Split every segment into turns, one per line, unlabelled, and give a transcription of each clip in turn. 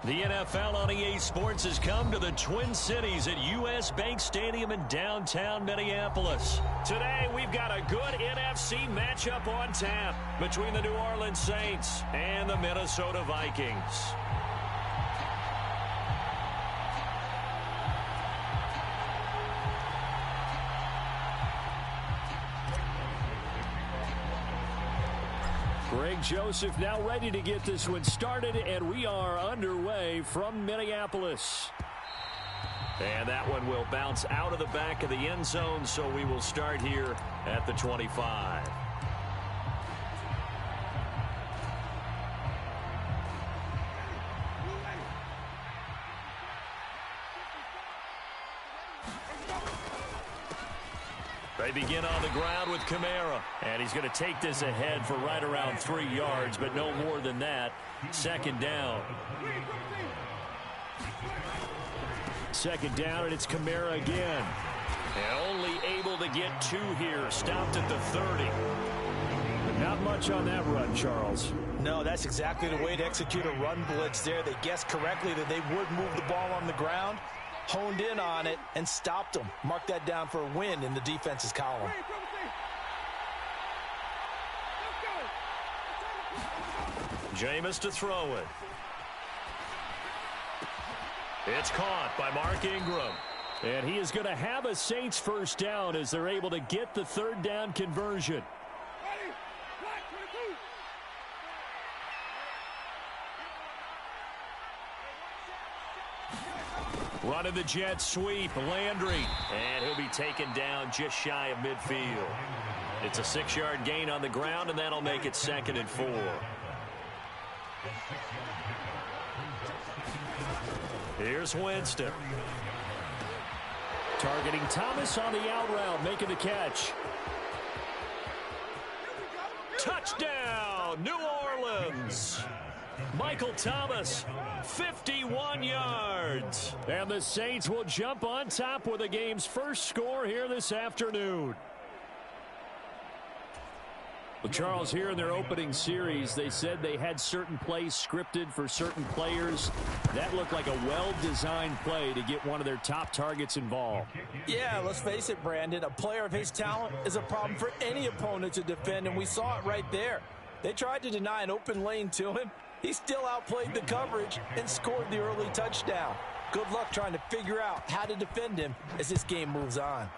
The NFL on EA Sports has come to the Twin Cities at U.S. Bank Stadium in downtown Minneapolis. Today, we've got a good NFC matchup on tap between the New Orleans Saints and the Minnesota Vikings. Greg Joseph now ready to get this one started, and we are underway from Minneapolis. And that one will bounce out of the back of the end zone, so we will start here at the 25. They begin on the ground with Kamara, and he's going to take this ahead for right around 3 yards, but no more than that. Second down. Second down, and it's Kamara again. And only able to get 2 here, stopped at the 30. But not much on that run, Charles.
No, that's exactly the way to execute a run blitz there. They guessed correctly that they would move the ball on the ground, honed in on it, and stopped them. Mark that down for a win in the defense's column.
Jameis to throw it. It's caught by Mark Ingram. And he is going to have a Saints first down as they're able to get the third down conversion. Running the jet sweep, Landry. And he'll be taken down just shy of midfield. It's a 6-yard gain on the ground, and that'll make it 2nd and 4. Here's Winston. Targeting Thomas on the out route, making the catch. Touchdown, New Orleans. Michael Thomas, 51 yards. And the Saints will jump on top with the game's first score here this afternoon. Well, Charles, here in their opening series, they said they had certain plays scripted for certain players. That looked like a well-designed play to get one of their top targets involved.
Yeah, let's face it, Brandon. A player of his talent is a problem for any opponent to defend, and we saw it right there. They tried to deny an open lane to him. He still outplayed the coverage and scored the early touchdown. Good luck trying to figure out how to defend him as this game moves on.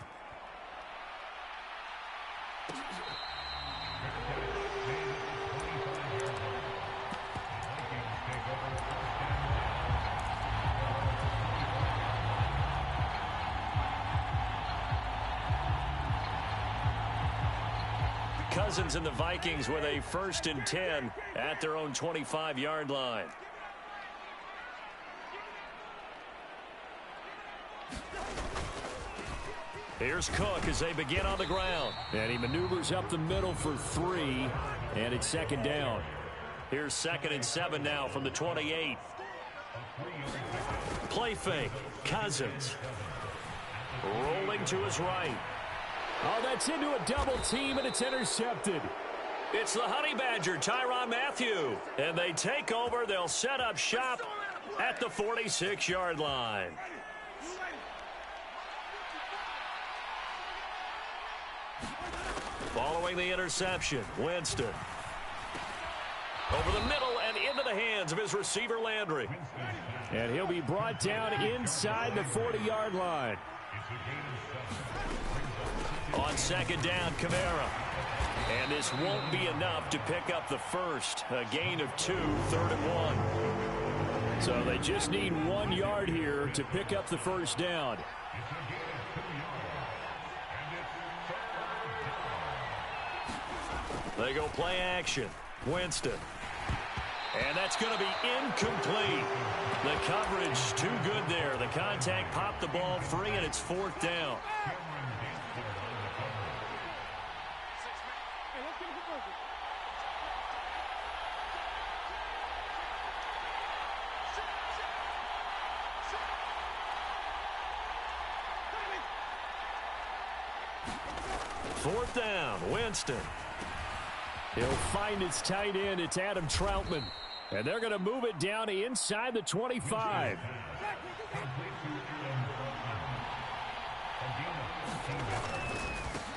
Cousins and the Vikings with a 1st and 10 at their own 25-yard line. Here's Cook as they begin on the ground. And he maneuvers up the middle for 3, and it's 2nd down. Here's 2nd and 7 now from the 28. Play fake. Cousins. Rolling to his right. Oh, that's into a double team, and it's intercepted. It's the Honey Badger, Tyrann Mathieu. And they take over. They'll set up shop at the 46-yard line. Following the interception, Winston. Over the middle and into the hands of his receiver, Landry. And he'll be brought down inside the 40-yard line. On 2nd down, Kamara. And this won't be enough to pick up the first. A gain of 2, 3rd and 1. So they just need 1 yard here to pick up the first down. They go play action. Winston. And that's going to be incomplete. The coverage too good there. The contact popped the ball free, and it's 4th down. Fourth down, Winston. He'll find his tight end. It's Adam Troutman. And they're going to move it down inside the 25.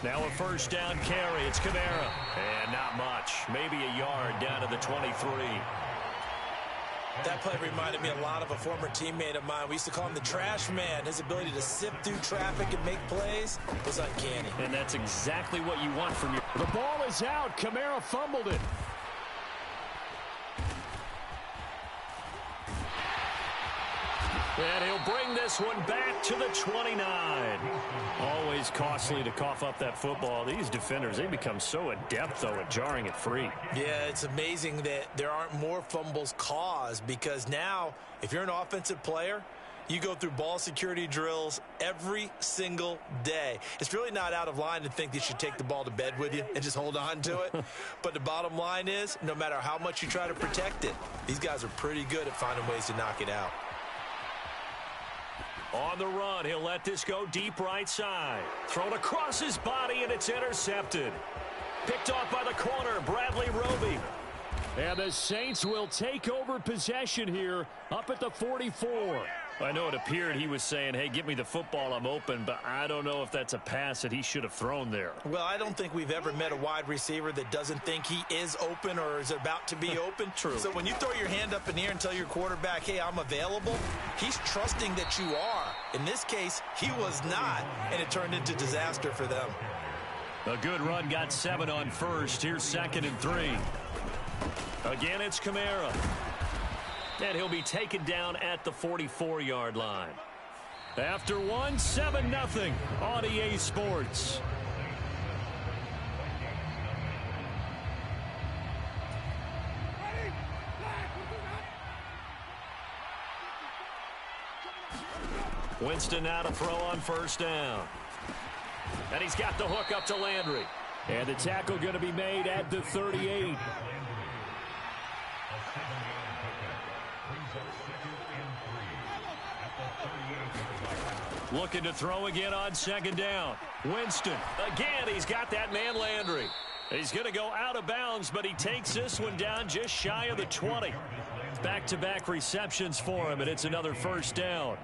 Now a first down carry. It's Kamara. And not much. Maybe a yard down to the 23.
That play reminded me a lot of a former teammate of mine. We used to call him the trash man. His ability to sift through traffic and make plays was uncanny.
And that's exactly what you want from your... The ball is out. Kamara fumbled it. And he'll bring this one back to the 29. Always costly to cough up that football. These defenders, they become so adept, though, at jarring it free.
Yeah, it's amazing that there aren't more fumbles caused, because now, if you're an offensive player, you go through ball security drills every single day. It's really not out of line to think that you should take the ball to bed with you and just hold on to it. But the bottom line is, no matter how much you try to protect it, these guys are pretty good at finding ways to knock it out.
On the run, he'll let this go deep right side. Thrown across his body, and it's intercepted. Picked off by the corner, Bradley Roby. And the Saints will take over possession here up at the 44. I know it appeared he was saying, hey, give me the football, I'm open, but I don't know if that's a pass that he should have thrown there.
Well, I don't think we've ever met a wide receiver that doesn't think he is open or is about to be open.
True.
So when you throw your hand up in the air and tell your quarterback, hey, I'm available, he's trusting that you are. In this case, he was not, and it turned into disaster for them.
A good run, got 7 on first. Here's 2nd and 3. Again, it's Kamara. And he'll be taken down at the 44-yard line. After 1, 7-0 on EA Sports. Winston now to throw on first down. And he's got the hook up to Landry. And the tackle going to be made at the 38. Looking to throw again on 2nd down. Winston, again, he's got that man Landry. He's going to go out of bounds, but he takes this one down just shy of the 20. Back-to-back receptions for him, and it's another first down.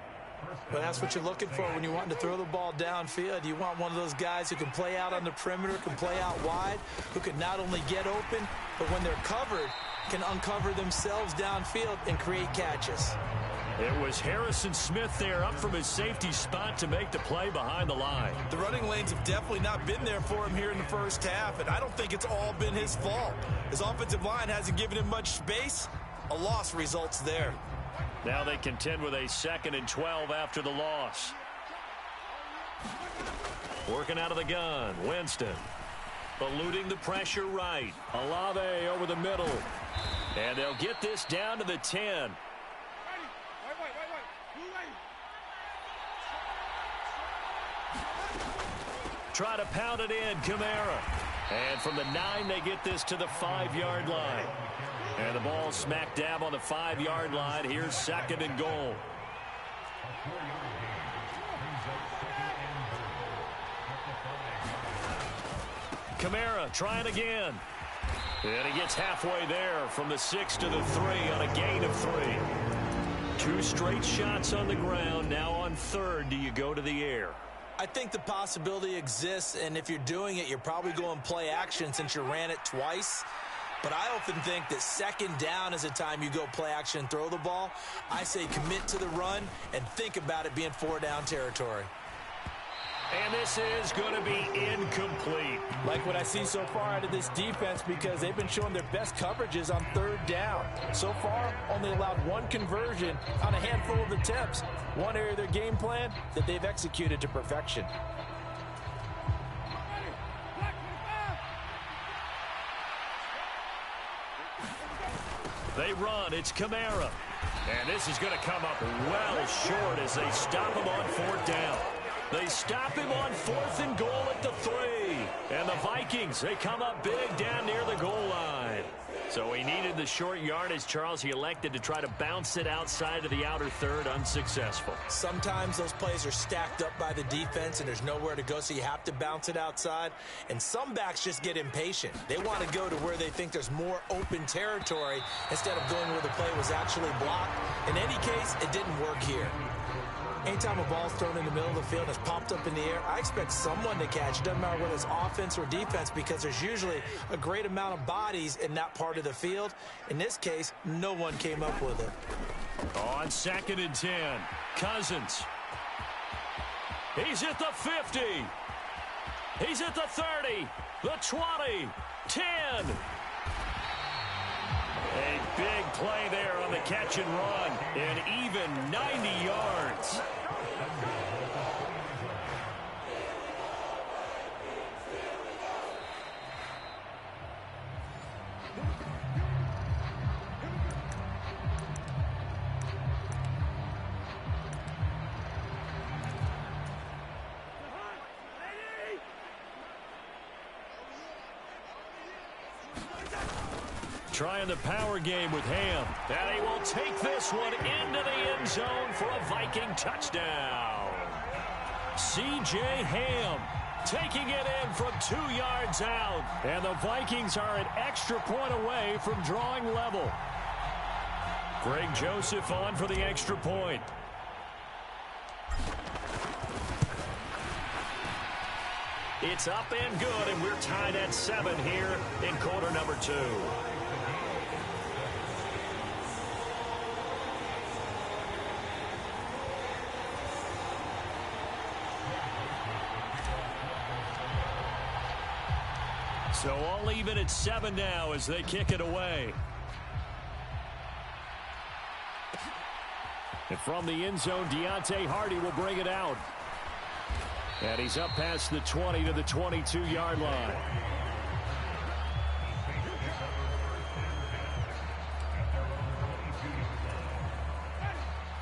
Well, that's what you're looking for when you want to throw the ball downfield. You want one of those guys who can play out on the perimeter, can play out wide, who can not only get open, but when they're covered, can uncover themselves downfield and create catches.
It was Harrison Smith there up from his safety spot to make the play behind the line.
The running lanes have definitely not been there for him here in the first half, and I don't think it's all been his fault. His offensive line hasn't given him much space. A loss results there.
Now they contend with a 2nd and 12 after the loss. Working out of the gun, Winston. Eluding the pressure right. Olave over the middle. And they'll get this down to the 10. Try to pound it in, Kamara. And from the 9, they get this to the 5-yard line. And the ball smack dab on the 5-yard line. Here's 2nd and goal. Kamara trying again. And he gets halfway there from the 6 to the 3 on a gain of 3. 2 straight shots on the ground. Now on 3rd, do you go to the air?
I think the possibility exists, and if you're doing it, you're probably going play action since you ran it twice. But I often think that 2nd down is a time you go play action and throw the ball. I say commit to the run and think about it being 4-down territory.
And this is going to be incomplete.
Like what I see so far out of this defense, because they've been showing their best coverages on 3rd down. So far, only allowed 1 conversion on a handful of attempts. One area of their game plan that they've executed to perfection.
They run. It's Kamara. And this is going to come up well short as they stop him on 4th down. They stop him on 4th and goal at the 3. And the Vikings, they come up big down near the goal line. So he needed the short yardage, Charles. He elected to try to bounce it outside of the outer third, unsuccessful.
Sometimes those plays are stacked up by the defense and there's nowhere to go, so you have to bounce it outside. And some backs just get impatient. They want to go to where they think there's more open territory instead of going where the play was actually blocked. In any case, it didn't work here. Anytime a ball's thrown in the middle of the field and it's popped up in the air, I expect someone to catch. It doesn't matter whether it's offense or defense, because there's usually a great amount of bodies in that part of the field. In this case, no one came up with it.
On 2nd and 10, Cousins. He's at the 50. He's at the 30, the 20, 10. A big play there on the catch and run, and even 90 yards. Trying the power game with Ham. And he will take this one into the end zone for a Viking touchdown. C.J. Ham taking it in from 2 yards out. And the Vikings are an extra point away from drawing level. Greg Joseph on for the extra point. It's up and good, and we're tied at 7 here in quarter number 2. So all even at 7 now as they kick it away. And from the end zone, Deontay Hardy will bring it out. And he's up past the 20 to the 22-yard line.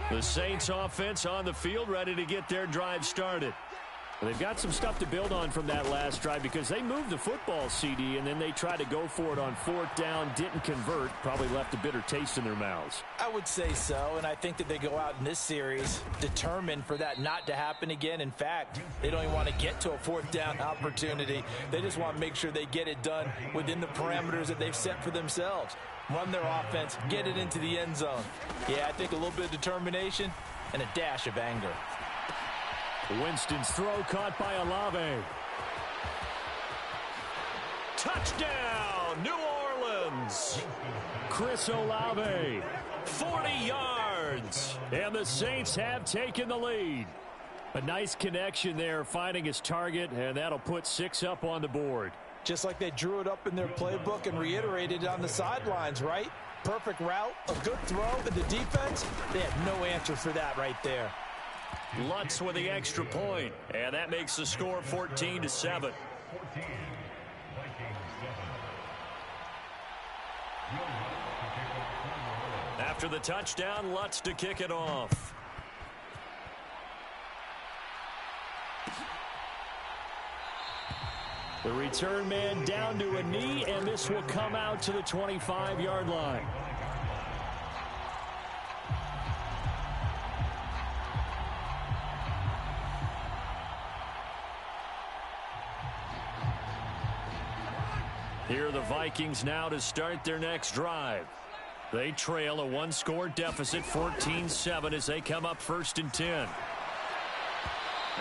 The Saints offense on the field, ready to get their drive started. They've got some stuff to build on from that last drive because they moved the football, CD, and then they tried to go for it on 4th down, didn't convert, probably left a bitter taste in their mouths.
I would say so, and I think that they go out in this series determined for that not to happen again. In fact, they don't even want to get to a 4th down opportunity. They just want to make sure they get it done within the parameters that they've set for themselves. Run their offense, get it into the end zone. Yeah, I think a little bit of determination and a dash of anger.
Winston's throw caught by Olave. Touchdown, New Orleans. Chris Olave, 40 yards. And the Saints have taken the lead. A nice connection there, finding his target, and that'll put 6 up on the board.
Just like they drew it up in their playbook and reiterated it on the sidelines, right? Perfect route, a good throw, and the defense, they had no answer for that right there.
Lutz with the extra point, and that makes the score 14-7. After the touchdown, Lutz to kick it off. The return man down to a knee, and this will come out to the 25-yard line. Here are the Vikings now to start their next drive. They trail a 1-score deficit, 14-7, as they come up 1st and 10.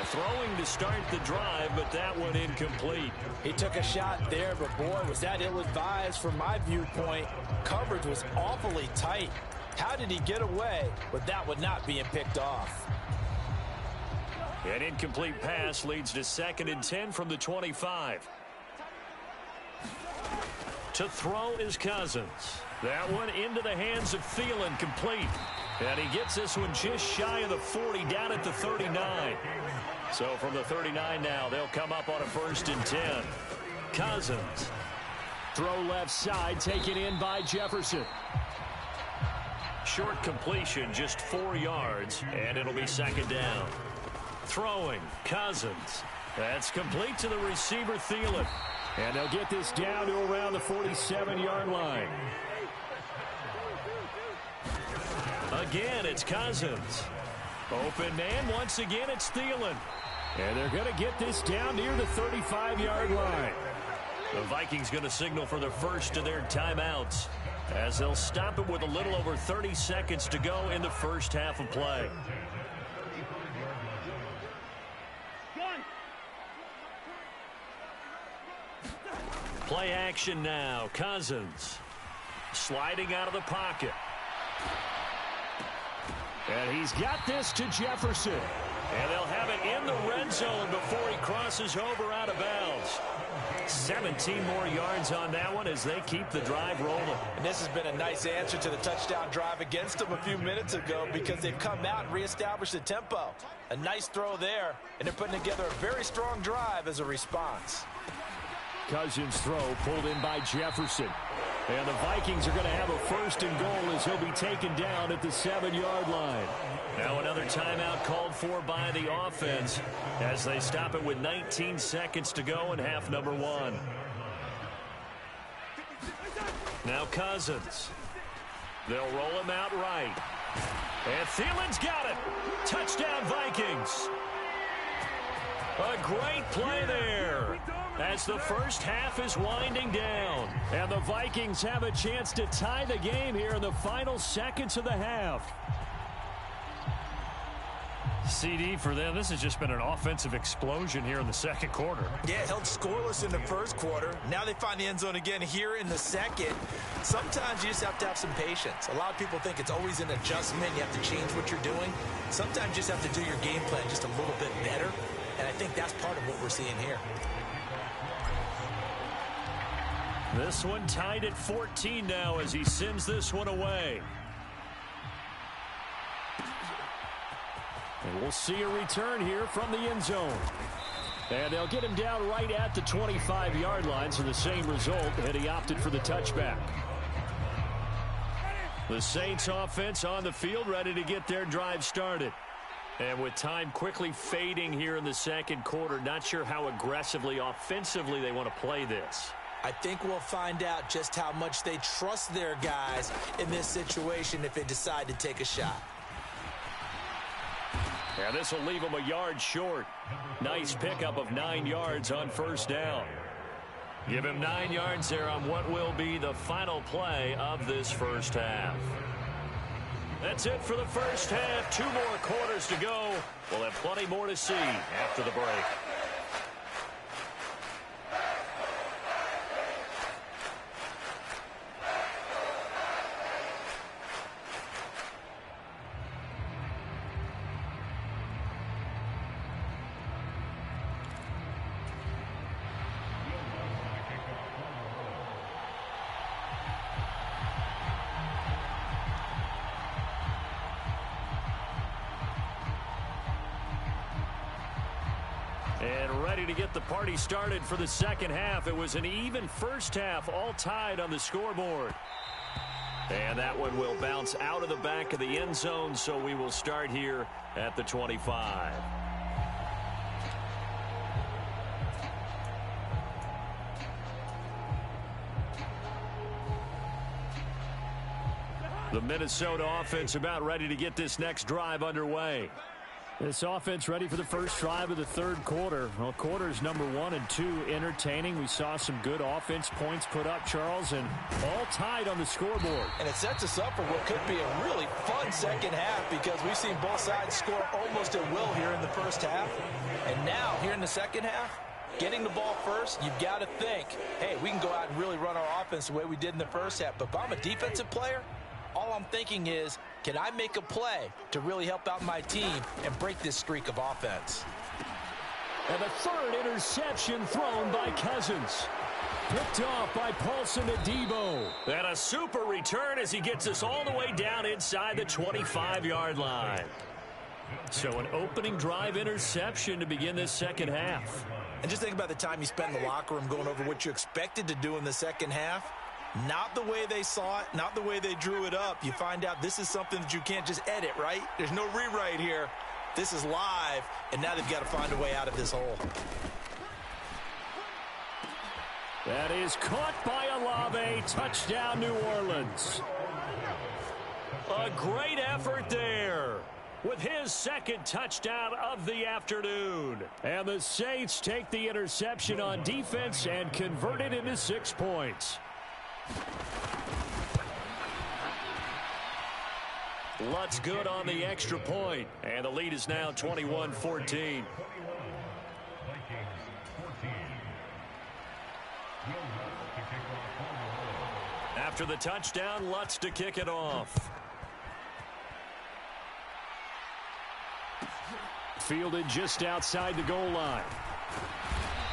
Throwing to start the drive, but that one incomplete.
He took a shot there, but boy, was that ill-advised from my viewpoint. Coverage was awfully tight. How did he get away with that one not being picked off?
An incomplete pass leads to 2nd and 10 from the 25. To throw is Cousins. That one into the hands of Thielen, complete. And he gets this one just shy of the 40, down at the 39. So from the 39 now, they'll come up on a 1st and 10. Cousins. Throw left side, taken in by Jefferson. Short completion, just 4 yards, and it'll be 2nd down. Throwing, Cousins. That's complete to the receiver, Thielen. And they'll get this down to around the 47-yard line. Again, it's Cousins. Open man, once again, it's Thielen. And they're going to get this down near the 35-yard line. The Vikings going to signal for the first of their timeouts, as they'll stop it with a little over 30 seconds to go in the first half of play. Play action now. Cousins sliding out of the pocket. And he's got this to Jefferson. And they'll have it in the red zone before he crosses over out of bounds. 17 more yards on that one as they keep the drive rolling.
And this has been a nice answer to the touchdown drive against them a few minutes ago, because they've come out and reestablished the tempo. A nice throw there, and they're putting together a very strong drive as a response.
Cousins' throw pulled in by Jefferson. And the Vikings are going to have a first and goal as he'll be taken down at the 7-yard line. Now another timeout called for by the offense as they stop it with 19 seconds to go in half number 1. Now Cousins. They'll roll him out right. And Thielen's got it. Touchdown Vikings. A great play there as the first half is winding down. And the Vikings have a chance to tie the game here in the final seconds of the half. CD for them, this has just been an offensive explosion here in the second quarter.
Yeah, held scoreless in the first quarter. Now they find the end zone again here in the second. Sometimes you just have to have some patience. A lot of people think it's always an adjustment. You have to change what you're doing. Sometimes you just have to do your game plan just a little bit better. And I think that's part of what we're seeing here.
This one tied at 14 now as he sends this one away. And we'll see a return here from the end zone. And they'll get him down right at the 25-yard line, so the same result, and he opted for the touchback. The Saints offense on the field, ready to get their drive started. And with time quickly fading here in the second quarter, not sure how aggressively, offensively they want to play this.
I think we'll find out just how much they trust their guys in this situation if they decide to take a shot.
And this will leave them a yard short. Nice pickup of 9 yards on first down. Give him 9 yards there on what will be the final play of this first half. That's it for the first half. 2 more quarters to go. We'll have plenty more to see after the break. And ready to get the party started for the second half. It was an even first half, all tied on the scoreboard. And that one will bounce out of the back of the end zone, so we will start here at the 25. The Minnesota offense about ready to get this next drive underway. This offense ready for the first drive of the third quarter. Well, quarters number 1 and 2 entertaining. We saw some good offense points put up, Charles, and all tied on the scoreboard.
And it sets us up for what could be a really fun second half, because we've seen both sides score almost at will here in the first half. And now, here in the second half, getting the ball first, you've got to think, hey, we can go out and really run our offense the way we did in the first half. But if I'm a defensive player, all I'm thinking is, can I make a play to really help out my team and break this streak of offense?
And the third interception thrown by Cousins. Picked off by BrianAkaDaddyB. And a super return as he gets us all the way down inside the 25-yard line. So an opening drive interception to begin this second half.
And just think about the time you spent in the locker room going over what you expected to do in the second half. Not the way they saw it, not the way they drew it up. You find out this is something that you can't just edit, right? There's no rewrite here. This is live, and now they've got to find a way out of this hole.
That is caught by Olave. Touchdown, New Orleans. A great effort there with his second touchdown of the afternoon. And the Saints take the interception on defense and convert it into 6 points. Lutz good on the extra point, and the lead is now 21-14. After the touchdown, Lutz to kick it off. Fielded just outside the goal line.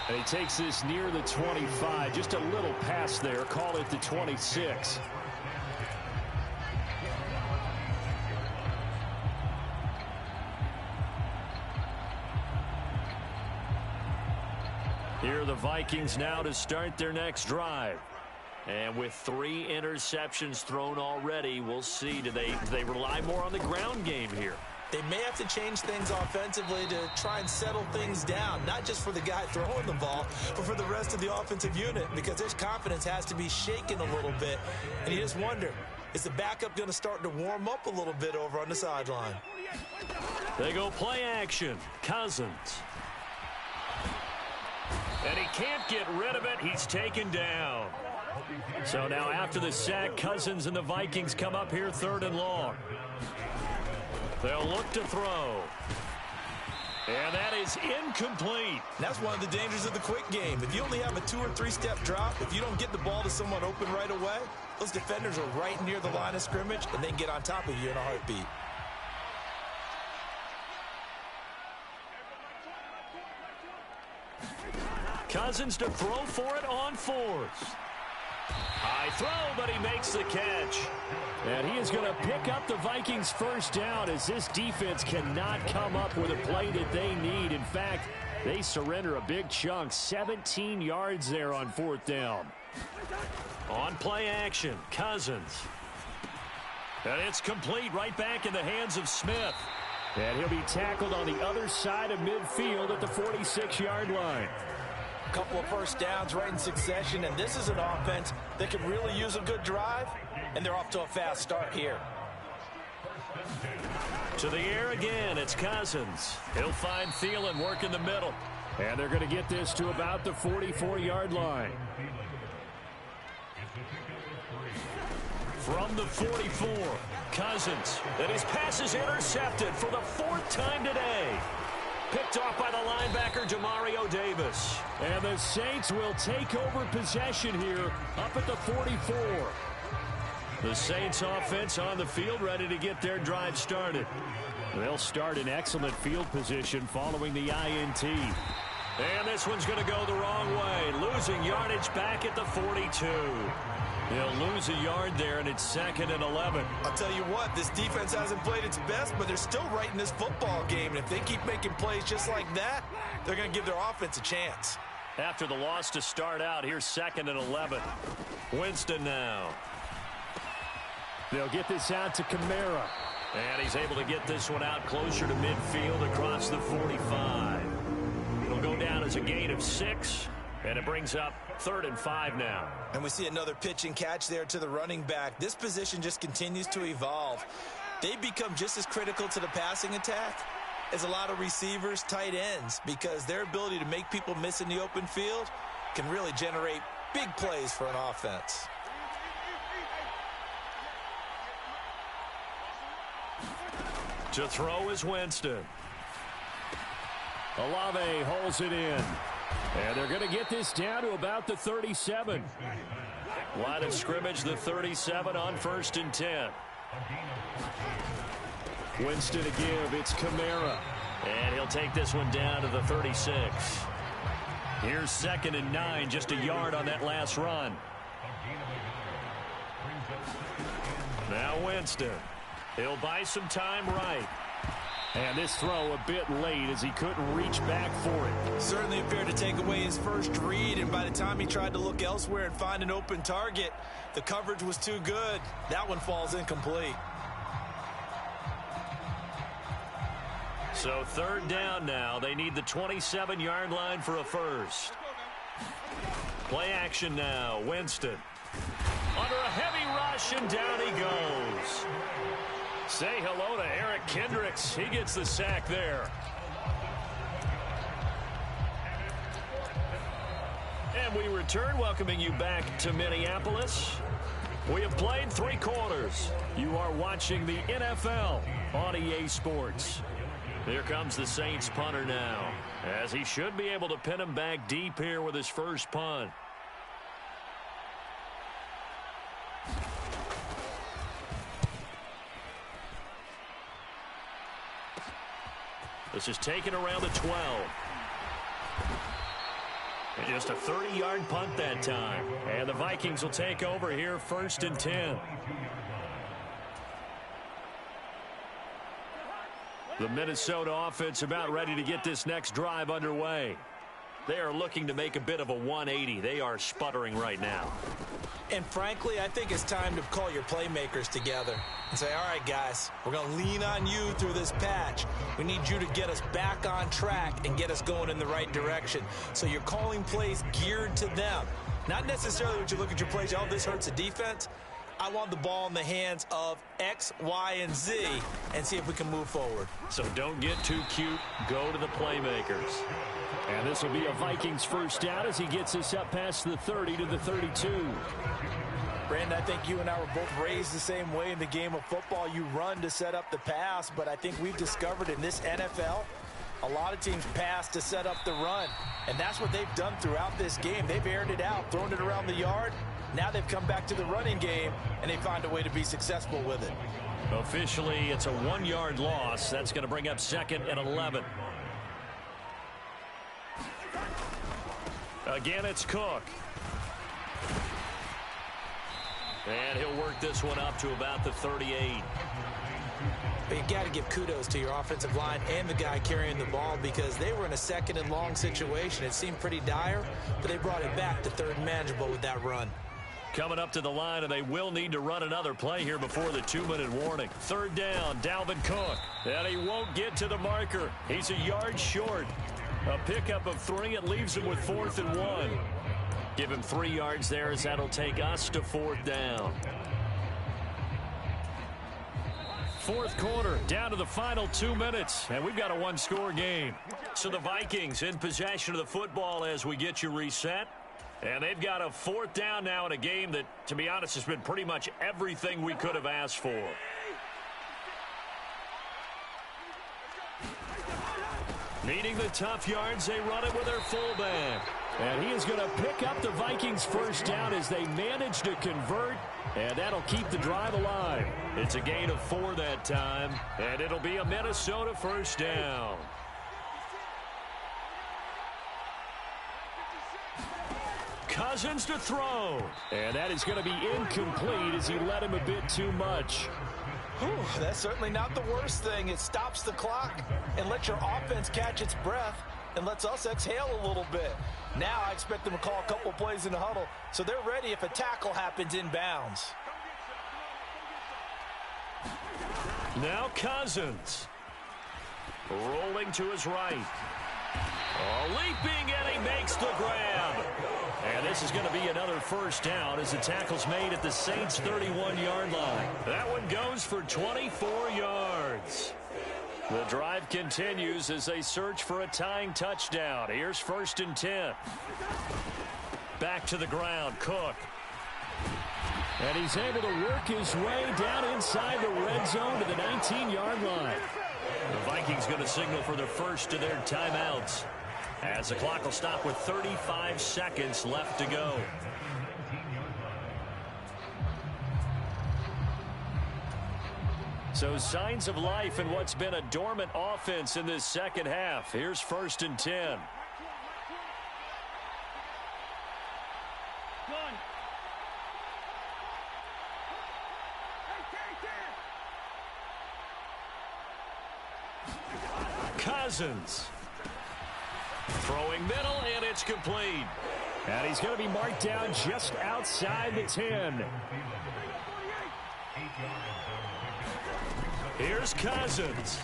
And he takes this near the 25, just a little past there, call it the 26. Here are the Vikings now to start their next drive. And with 3 interceptions thrown already, we'll see. Do they rely more on the ground game here?
They may have to change things offensively to try and settle things down, not just for the guy throwing the ball, but for the rest of the offensive unit, because his confidence has to be shaken a little bit. And you just wonder, is the backup going to start to warm up a little bit over on the sideline?
They go play action. Cousins. And he can't get rid of it. He's taken down. So now after the sack, Cousins and the Vikings come up here 3rd and long. They'll look to throw. And that is incomplete.
And that's one of the dangers of the quick game. If you only have a 2- or 3-step drop, if you don't get the ball to someone open right away, those defenders are right near the line of scrimmage, and they can get on top of you in a heartbeat.
Cousins to throw for it on 4th. High throw, but he makes the catch. And he is going to pick up the Vikings' first down as this defense cannot come up with a play that they need. In fact, they surrender a big chunk, 17 yards there on 4th down. On play action, Cousins. And it's complete right back in the hands of Smith. And he'll be tackled on the other side of midfield at the 46-yard line.
A couple of first downs right in succession, and this is an offense that could really use a good drive, and they're off to a fast start here.
To the air again, it's Cousins. He'll find Thielen working the middle. And they're going to get this to about the 44-yard line. From the 44, Cousins. And his pass is intercepted for the 4th time today. Picked off by the linebacker, Demario Davis. And the Saints will take over possession here up at the 44. The Saints offense on the field ready to get their drive started. They'll start in excellent field position following the INT. And this one's going to go the wrong way. Losing yardage back at the 42. They'll lose a yard there, and it's 2nd and 11.
I'll tell you what, this defense hasn't played its best, but they're still right in this football game. And if they keep making plays just like that, they're going to give their offense a chance.
After the loss to start out, here's 2nd and 11. Winston now. They'll get this out to Kamara. And he's able to get this one out closer to midfield across the 45. It'll go down as a gain of 6. And it brings up 3rd and 5 now.
And we see another pitch and catch there to the running back. This position just continues to evolve. They become just as critical to the passing attack as a lot of receivers, tight ends, because their ability to make people miss in the open field can really generate big plays for an offense.
To throw is Winston. Olave holds it in. And they're going to get this down to about the 37. Line of scrimmage, the 37 on 1st and 10. Winston to give. It's Kamara. And he'll take this one down to the 36. Here's 2nd and 9, just a yard on that last run. Now Winston. He'll buy some time right. And this throw a bit late as he couldn't reach back for it.
Certainly appeared to take away his first read, and by the time he tried to look elsewhere and find an open target, the coverage was too good. That one falls incomplete.
So 3rd down now. They need the 27-yard line for a first. Play action now. Winston. Under a heavy rush, and down he goes. Say hello to Eric Kendricks. He gets the sack there. And we return, welcoming you back to Minneapolis. We have played 3 quarters. You are watching the NFL on EA Sports. Here comes the Saints punter now, as he should be able to pin him back deep here with his first punt. This is taken around the 12. And just a 30-yard punt that time. And the Vikings will take over here, 1st and 10. The Minnesota offense about ready to get this next drive underway. They are looking to make a bit of a 180. They are sputtering right now.
And frankly, I think it's time to call your playmakers together and say, all right, guys, we're going to lean on you through this patch. We need you to get us back on track and get us going in the right direction. So you're calling plays geared to them. Not necessarily when you look at your plays, oh, this hurts the defense. I want the ball in the hands of X, Y, and Z and see if we can move forward.
So don't get too cute. Go to the playmakers. And this will be a Vikings first down as he gets us up past the 30 to the 32.
Brandon, I think you and I were both raised the same way in the game of football. You run to set up the pass, but I think we've discovered in this NFL, a lot of teams pass to set up the run. And that's what they've done throughout this game. They've aired it out, thrown it around the yard. Now they've come back to the running game, and they find a way to be successful with it.
Officially, it's a 1-yard loss. That's going to bring up 2nd and 11. Again, it's Cook. And he'll work this one up to about the 38.
But you got to give kudos to your offensive line and the guy carrying the ball because they were in a 2nd and long situation. It seemed pretty dire, but they brought it back to 3rd and manageable with that run.
Coming up to the line, and they will need to run another play here before the 2-minute warning. 3rd down, Dalvin Cook. And he won't get to the marker. He's a yard short. A pickup of 3. It leaves him with 4th and 1. Give him 3 yards there as that'll take us to 4th down. 4th quarter, down to the final 2 minutes, and we've got a 1-score game. So the Vikings in possession of the football as we get you reset. And they've got a 4th down now in a game that, to be honest, has been pretty much everything we could have asked for. Needing the tough yards, they run it with their fullback. And he is going to pick up the Vikings first down as they manage to convert, and that'll keep the drive alive. It's a gain of 4 that time, and it'll be a Minnesota first down. Cousins to throw, and that is going to be incomplete as he led him a bit too much.
Whew, that's certainly not the worst thing. It stops the clock and lets your offense catch its breath and lets us exhale a little bit. Now I expect them to call a couple plays in the huddle so they're ready if a tackle happens inbounds.
Now Cousins. Rolling to his right. Oh, leaping, and he makes the grab. And this is going to be another first down as the tackle's made at the Saints' 31-yard line. That one goes for 24 yards. The drive continues as they search for a tying touchdown. Here's 1st and 10. Back to the ground, Cook. And he's able to work his way down inside the red zone to the 19-yard line. The Vikings going to signal for the first of their timeouts, as the clock will stop with 35 seconds left to go. So signs of life in what's been a dormant offense in this second half. Here's 1st and 10. Cousins. Throwing middle, and it's complete. And he's going to be marked down just outside the 10. Here's Cousins.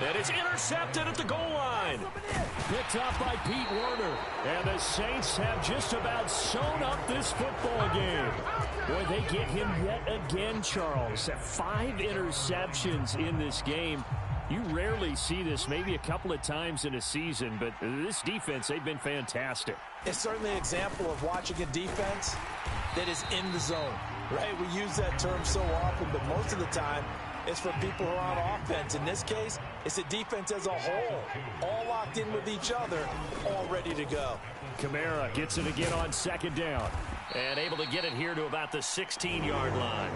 And it's intercepted at the goal line. Picked up by Pete Werner. And the Saints have just about sewn up this football game. Boy, they get him yet again, Charles. 5 interceptions in this game. You rarely see this, maybe a couple of times in a season, but this defense, they've been fantastic.
It's certainly an example of watching a defense that is in the zone, right? We use that term so often, but most of the time, it's for people who are on offense. In this case, it's a defense as a whole, all locked in with each other, all ready to go.
Kamara gets it again on second down, and able to get it here to about the 16-yard line.